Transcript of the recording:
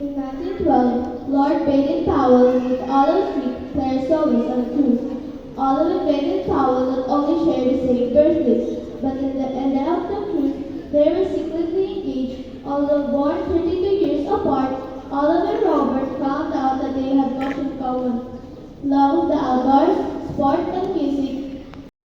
In 1912, Lord Baden-Powell with Olive Street Claire Solis on a cruise. Olive and Baden-Powell not only shared the same birthdays, but in the end of the cruise, they were secretly engaged, although born 30